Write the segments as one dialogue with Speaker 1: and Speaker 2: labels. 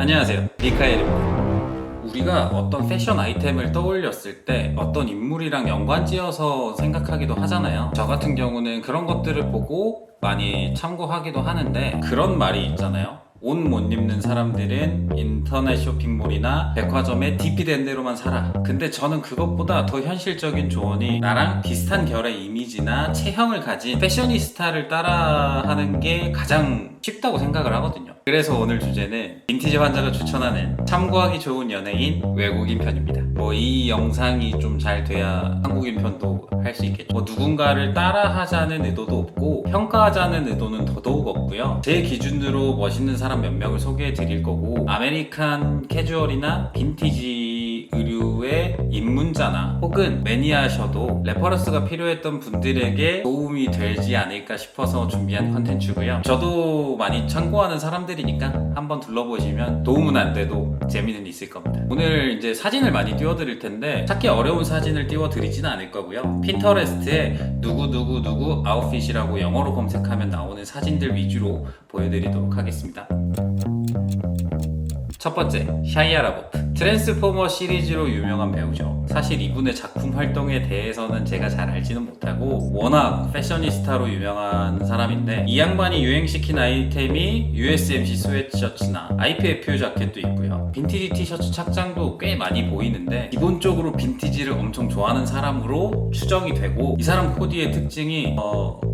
Speaker 1: 안녕하세요, 미카엘입니다. 우리가 어떤 패션 아이템을 떠올렸을 때 어떤 인물이랑 연관지어서 생각하기도 하잖아요. 저 같은 경우는 그런 것들을 보고 많이 참고하기도 하는데, 그런 말이 있잖아요. 옷 못 입는 사람들은 인터넷 쇼핑몰이나 백화점에 DP된 대로만 살아. 근데 저는 그것보다 더 현실적인 조언이, 나랑 비슷한 결의 이미지나 체형을 가진 패셔니스타를 따라하는 게 가장 쉽다고 생각을 하거든요. 그래서 오늘 주제는 빈티지 환자가 추천하는 참고하기 좋은 연예인 외국인 편입니다. 이 영상이 좀 잘 돼야 한국인 편도 할 수 있겠죠. 누군가를 따라하자는 의도도 없고 평가하자는 의도는 더더욱 없고요. 제 기준으로 멋있는 사람 몇 명을 소개해 드릴 거고, 아메리칸 캐주얼이나 빈티지 의류의 입문자나 혹은 매니아셔도 레퍼런스가 필요했던 분들에게 도움이 되지 않을까 싶어서 준비한 컨텐츠고요. 저도 많이 참고하는 사람들이니까 한번 둘러보시면 도움은 안 돼도 재미는 있을 겁니다. 오늘 이제 사진을 많이 띄워드릴 텐데 찾기 어려운 사진을 띄워드리지는 않을 거고요. 핀터레스트에 누구누구누구 아웃핏이라고 영어로 검색하면 나오는 사진들 위주로 보여드리도록 하겠습니다. 첫 번째, 샤이아 라보프. 트랜스포머 시리즈로 유명한 배우죠. 사실 이분의 작품 활동에 대해서는 제가 잘 알지는 못하고, 워낙 패셔니스타로 유명한 사람인데, 이 양반이 유행시킨 아이템이 USMC 스웨트셔츠나 IPFU 자켓도 있고요. 빈티지 티셔츠 착장도 꽤 많이 보이는데, 기본적으로 빈티지를 엄청 좋아하는 사람으로 추정이 되고, 이 사람 코디의 특징이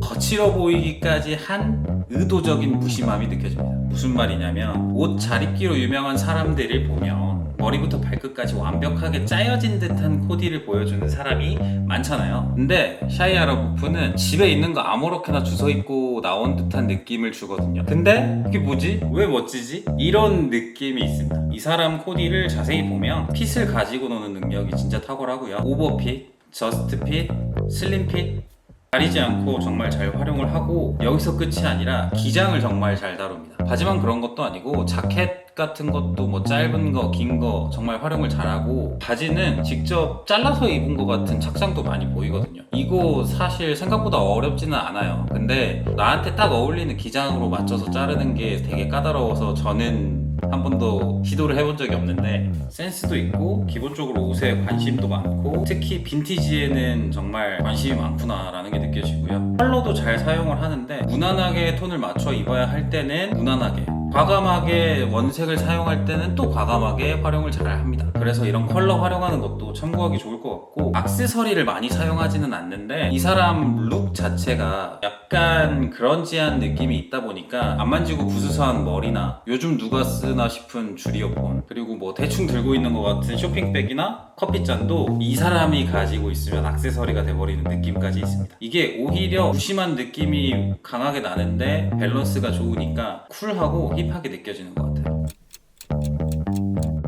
Speaker 1: 거칠어 보이기까지 한 의도적인 무심함이 느껴집니다. 무슨 말이냐면, 옷 잘 입기로 유명한 사람들을 보면 머리부터 발끝까지 완벽하게 짜여진 듯한 코디를 보여주는 사람이 많잖아요. 근데 샤이아 라보프는 집에 있는 거 아무렇게나 주워 입고 나온 듯한 느낌을 주거든요. 근데 이게 뭐지? 왜 멋지지? 이런 느낌이 있습니다. 이 사람 코디를 자세히 보면 핏을 가지고 노는 능력이 진짜 탁월하고요. 오버핏, 저스트핏, 슬림핏 가리지 않고 정말 잘 활용을 하고, 여기서 끝이 아니라 기장을 정말 잘 다룹니다. 바지만 그런 것도 아니고 자켓 같은 것도 뭐 짧은 거, 긴 거 정말 활용을 잘하고, 바지는 직접 잘라서 입은 것 같은 착장도 많이 보이거든요. 이거 사실 생각보다 어렵지는 않아요. 근데 나한테 딱 어울리는 기장으로 맞춰서 자르는 게 되게 까다로워서 저는 한 번도 시도를 해본 적이 없는데, 센스도 있고 기본적으로 옷에 관심도 많고, 특히 빈티지에는 정말 관심이 많구나 라는 게 느껴지고요. 컬러도 잘 사용을 하는데, 무난하게 톤을 맞춰 입어야 할 때는 무난하게, 과감하게 원색을 사용할 때는 또 과감하게 활용을 잘 합니다. 그래서 이런 컬러 활용하는 것도 참고하기 좋을 것 같고, 액세서리를 많이 사용하지는 않는데 이 사람 룩 자체가 약간 그런지한 느낌이 있다 보니까 안 만지고 부스스한 머리나 요즘 누가 쓰나 싶은 줄 이어폰, 그리고 뭐 대충 들고 있는 것 같은 쇼핑백이나 커피잔도 이 사람이 가지고 있으면 액세서리가 돼버리는 느낌까지 있습니다. 이게 오히려 무심한 느낌이 강하게 나는데 밸런스가 좋으니까 쿨하고 힙하게 느껴지는 것 같아요.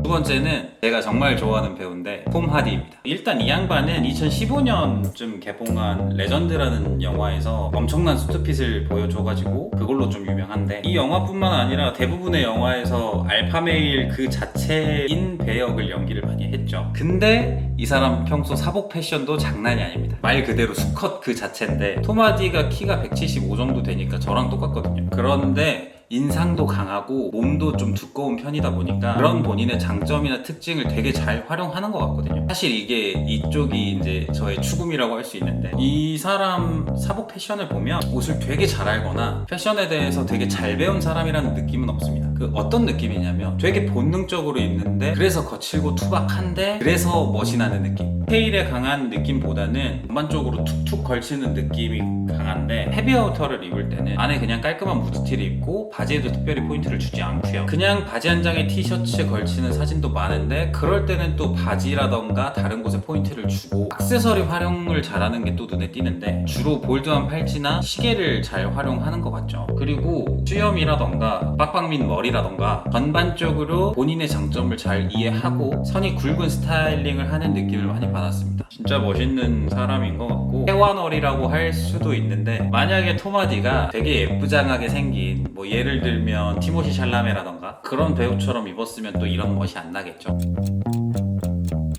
Speaker 1: 두 번째는 제가 정말 좋아하는 배우인데 톰 하디입니다. 일단 이 양반은 2015년쯤 개봉한 레전드라는 영화에서 엄청난 수트핏을 보여줘가지고 그걸로 좀 유명한데, 이 영화뿐만 아니라 대부분의 영화에서 알파메일 그 자체인 배역을 연기를 많이 했죠. 근데 이 사람 평소 사복 패션도 장난이 아닙니다. 말 그대로 수컷 그 자체인데, 톰 하디가 키가 175 정도 되니까 저랑 똑같거든요. 그런데 인상도 강하고 몸도 좀 두꺼운 편이다 보니까 그런 본인의 장점이나 특징을 되게 잘 활용하는 것 같거든요. 사실 이게 이쪽이 이제 저의 추구미라고 할 수 있는데, 이 사람 사복 패션을 보면 옷을 되게 잘 알거나 패션에 대해서 되게 잘 배운 사람이라는 느낌은 없습니다. 그 어떤 느낌이냐면 되게 본능적으로 입는데 그래서 거칠고 투박한데 그래서 멋이 나는 느낌. 스타일에 강한 느낌보다는 전반적으로 툭툭 걸치는 느낌이 강한데, 헤비아우터를 입을 때는 안에 그냥 깔끔한 무드티를 입고 바지에도 특별히 포인트를 주지 않고요. 그냥 바지 한 장에 티셔츠에 걸치는 사진도 많은데, 그럴 때는 또 바지라던가 다른 곳에 포인트를 주고 액세서리 활용을 잘하는 게 또 눈에 띄는데, 주로 볼드한 팔찌나 시계를 잘 활용하는 것 같죠. 그리고 수염이라던가 빡빡민 머리라던가 전반적으로 본인의 장점을 잘 이해하고 선이 굵은 스타일링을 하는 느낌을 많이 받았습니다. 진짜 멋있는 사람인 것 같고, 태완얼이라고 할 수도 있는데, 만약에 톰 하디가 되게 예쁘장하게 생긴, 뭐 예를 들면 티모시 샬라메라던가 그런 배우처럼 입었으면 또 이런 멋이 안 나겠죠.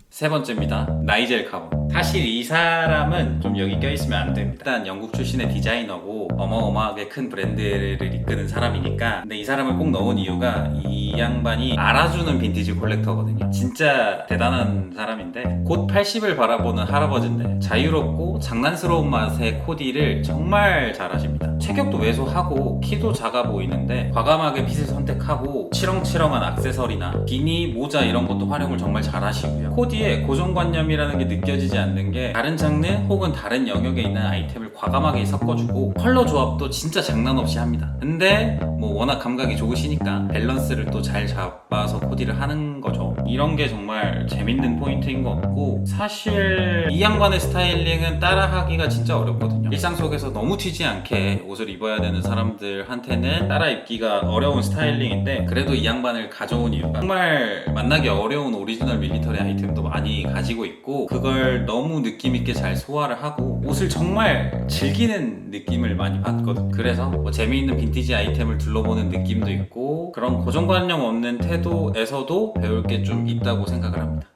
Speaker 1: 세 번째입니다. 나이젤 카본. 사실 이 사람은 좀 여기 껴있으면 안 됩니다. 일단 영국 출신의 디자이너고 어마어마하게 큰 브랜드를 이끄는 사람이니까. 근데 이 사람을 꼭 넣은 이유가 이 양반이 알아주는 빈티지 콜렉터거든요. 진짜 대단한 사람인데 곧 80을 바라보는 할아버지인데 자유롭고 장난스러운 맛의 코디를 정말 잘하십니다. 체격도 왜소하고 키도 작아 보이는데 과감하게 핏을 선택하고 치렁치렁한 액세서리나 비니, 모자 이런 것도 활용을 정말 잘하시고요. 코디에 고정관념이라는 게 느껴지지 않는 게 다른 장르 혹은 다른 영역에 있는 아이템을 과감하게 섞어주고 컬러 조합도 진짜 장난 없이 합니다. 근데 뭐 워낙 감각이 좋으시니까 밸런스를 또 잘 잡아서 코디를 하는 거죠. 이런 게 정말 재밌는 포인트인 것 같고, 사실 이 양반의 스타일링은 따라하기가 진짜 어렵거든요. 일상 속에서 너무 튀지 않게 옷을 입어야 되는 사람들한테는 따라 입기가 어려운 스타일링인데, 그래도 이 양반을 가져온 이유가 정말 만나기 어려운 오리지널 밀리터리 아이템도 많이 가지고 있고, 그걸 너무 느낌있게 잘 소화를 하고 옷을 정말 즐기는 느낌을 많이 받거든요. 그래서 뭐 재미있는 빈티지 아이템을 둘러보는 느낌도 있고, 그런 고정관념 없는 태도에서도 배울 게 좀 있다고 생각을 합니다.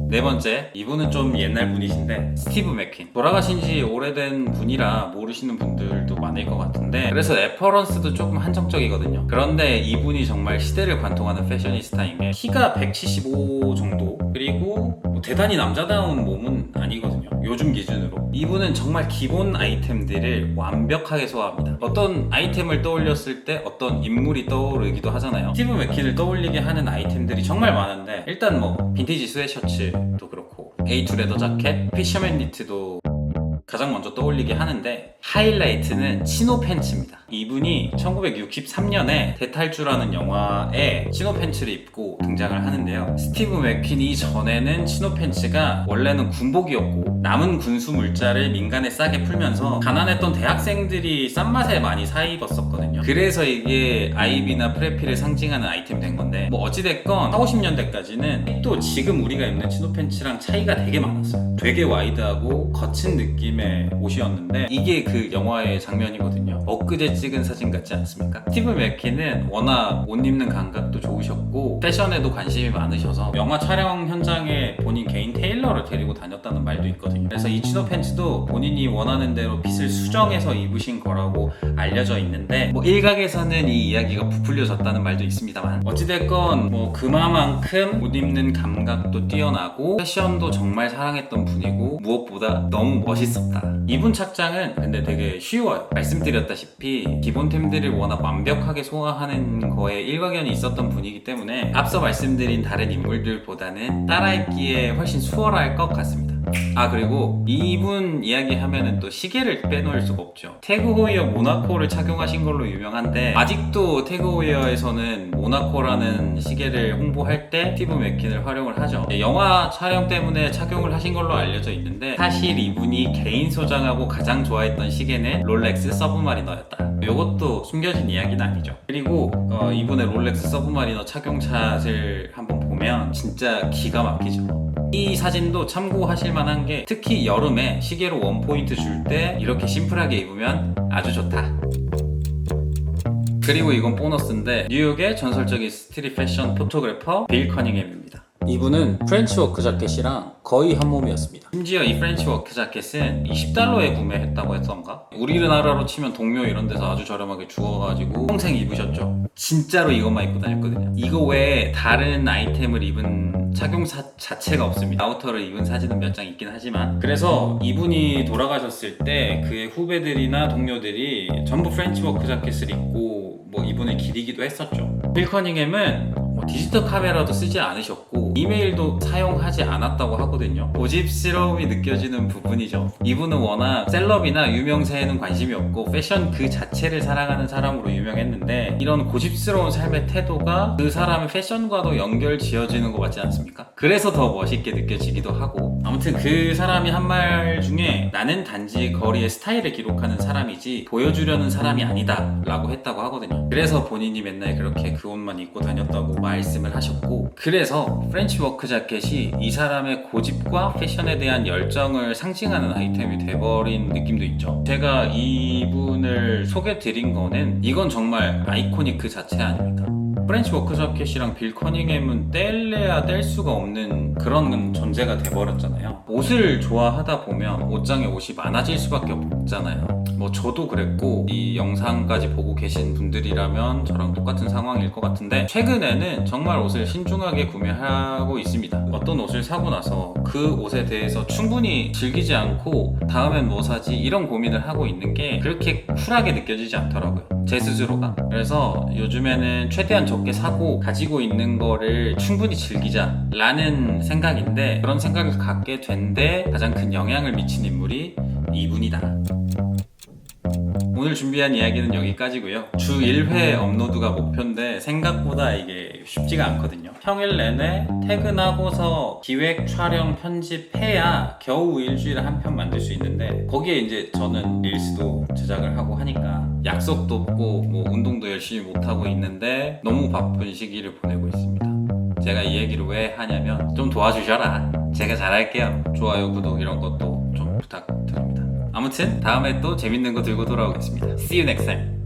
Speaker 1: 네 번째, 이분은 좀 옛날 분이신데 스티브 맥퀸. 돌아가신 지 오래된 분이라 모르시는 분들도 많을 것 같은데, 그래서 레퍼런스도 조금 한정적이거든요. 그런데 이분이 정말 시대를 관통하는 패셔니스타인 게, 키가 175 정도, 그리고 뭐 대단히 남자다운 몸은 아니거든요, 요즘 기준으로. 이분은 정말 기본 아이템들을 완벽하게 소화합니다. 어떤 아이템을 떠올렸을 때 어떤 인물이 떠오르기도 하잖아요. 스티브 맥퀸을 떠올리게 하는 아이템들이 정말 많은데, 일단 뭐 빈티지 스웨셔츠도 그렇고 A2 레더 자켓, 피셔맨 니트도 가장 먼저 떠올리게 하는데, 하이라이트는 치노 팬츠입니다. 이분이 1963년에 대탈주라는 영화에 치노 팬츠를 입고 등장을 하는데요. 스티브 맥퀸이 전에는 치노 팬츠가 원래는 군복이었고 남은 군수 물자를 민간에 싸게 풀면서 가난했던 대학생들이 싼 맛에 많이 사 입었었거든요. 그래서 이게 아이비나 프레피를 상징하는 아이템이 된 건데, 뭐 어찌됐건 40, 50년대까지는 또 지금 우리가 입는 치노 팬츠랑 차이가 되게 많았어요. 되게 와이드하고 거친 느낌의 옷이었는데, 이게 그 영화의 장면이거든요. 엊그제 찍은 사진 같지 않습니까? 스티브 맥퀸은 워낙 옷 입는 감각도 좋으셨고 패션에도 관심이 많으셔서 영화 촬영 현장에 본인 개인 테일러를 데리고 다녔다는 말도 있거든요. 그래서 이 치노 팬츠도 본인이 원하는 대로 핏을 수정해서 입으신 거라고 알려져 있는데, 뭐 일각에서는 이 이야기가 부풀려졌다는 말도 있습니다만, 어찌됐건 뭐 그만큼 옷 입는 감각도 뛰어나고 패션도 정말 사랑했던 분이고, 무엇보다 너무 멋있었다. 이분 착장은 근데 되게 쉬워요. 말씀드렸다시피 기본템들을 워낙 완벽하게 소화하는 거에 일가견이 있었던 분이기 때문에 앞서 말씀드린 다른 인물들보다는 따라입기에 훨씬 수월할 것 같습니다. 그리고 이분 이야기하면은 또 시계를 빼놓을 수가 없죠. 태그 호이어 모나코를 착용하신 걸로 유명한데, 아직도 태그 호이어에서는 모나코라는 시계를 홍보할 때 스티브 맥퀸을 활용을 하죠. 영화 촬영 때문에 착용을 하신 걸로 알려져 있는데, 사실 이분이 개인 소장하고 가장 좋아했던 시계는 롤렉스 서브마리너였다. 이것도 숨겨진 이야기는 아니죠. 그리고 이분의 롤렉스 서브마리너 착용샷을 한번 보면 진짜 기가 막히죠. 이 사진도 참고하실 만한 게, 특히 여름에 시계로 원포인트 줄 때 이렇게 심플하게 입으면 아주 좋다. 그리고 이건 보너스인데, 뉴욕의 전설적인 스트릿 패션 포토그래퍼 빌 커닝햄입니다. 이분은 프렌치 워크 자켓이랑 거의 한 몸이었습니다. 심지어 이 프렌치 워크 자켓은 20달러에 구매했다고 했던가? 우리나라로 치면 동묘 이런 데서 아주 저렴하게 주워가지고 평생 입으셨죠. 진짜로 이것만 입고 다녔거든요. 이거 외에 다른 아이템을 입은 착용샷 자체가 없습니다. 아우터를 입은 사진은 몇 장 있긴 하지만, 그래서 이분이 돌아가셨을 때 그의 후배들이나 동료들이 전부 프렌치 워크 자켓을 입고 뭐 이분을 기리기도 했었죠. 빌 커닝햄은 디지털 카메라도 쓰지 않으셨고 이메일도 사용하지 않았다고 하거든요. 고집스러움이 느껴지는 부분이죠. 이분은 워낙 셀럽이나 유명세에는 관심이 없고 패션 그 자체를 사랑하는 사람으로 유명했는데, 이런 고집스러운 삶의 태도가 그 사람의 패션과도 연결 지어지는 것 같지 않습니까? 그래서 더 멋있게 느껴지기도 하고, 아무튼 그 사람이 한 말 중에 나는 단지 거리의 스타일을 기록하는 사람이지 보여주려는 사람이 아니다 라고 했다고 하거든요. 그래서 본인이 맨날 그렇게 그 옷만 입고 다녔다고 말씀을 하셨고, 그래서 프렌치 워크 자켓이 이 사람의 고집과 패션에 대한 열정을 상징하는 아이템이 돼버린 느낌도 있죠. 제가 이분을 소개드린 거는 이건 정말 아이코닉 그 자체 아닙니까? 프렌치 워크저켓이랑 빌 커닝햄은 뗄래야 뗄 수가 없는 그런 존재가 돼버렸잖아요. 옷을 좋아하다 보면 옷장에 옷이 많아질 수밖에 없잖아요. 뭐 저도 그랬고 이 영상까지 보고 계신 분들이라면 저랑 똑같은 상황일 것 같은데, 최근에는 정말 옷을 신중하게 구매하고 있습니다. 어떤 옷을 사고 나서 그 옷에 대해서 충분히 즐기지 않고 다음엔 뭐 사지 이런 고민을 하고 있는 게 그렇게 쿨하게 느껴지지 않더라고요, 제 스스로가. 그래서 요즘에는 최대한 적게 사고 가지고 있는 거를 충분히 즐기자 라는 생각인데, 그런 생각을 갖게 된 데 가장 큰 영향을 미친 인물이 이분이다. 오늘 준비한 이야기는 여기까지고요. 주 1회 업로드가 목표인데 생각보다 이게 쉽지가 않거든요. 평일 내내 퇴근하고서 기획, 촬영, 편집해야 겨우 일주일에 한 편 만들 수 있는데, 거기에 이제 저는 릴스도 제작을 하고 하니까 약속도 없고 뭐 운동도 열심히 못하고 있는데 너무 바쁜 시기를 보내고 있습니다. 제가 이 얘기를 왜 하냐면 좀 도와주셔라. 제가 잘할게요. 좋아요, 구독 이런 것도 좀 부탁드립니다. 아무튼 다음에 또 재밌는 거 들고 돌아오겠습니다. See you next time.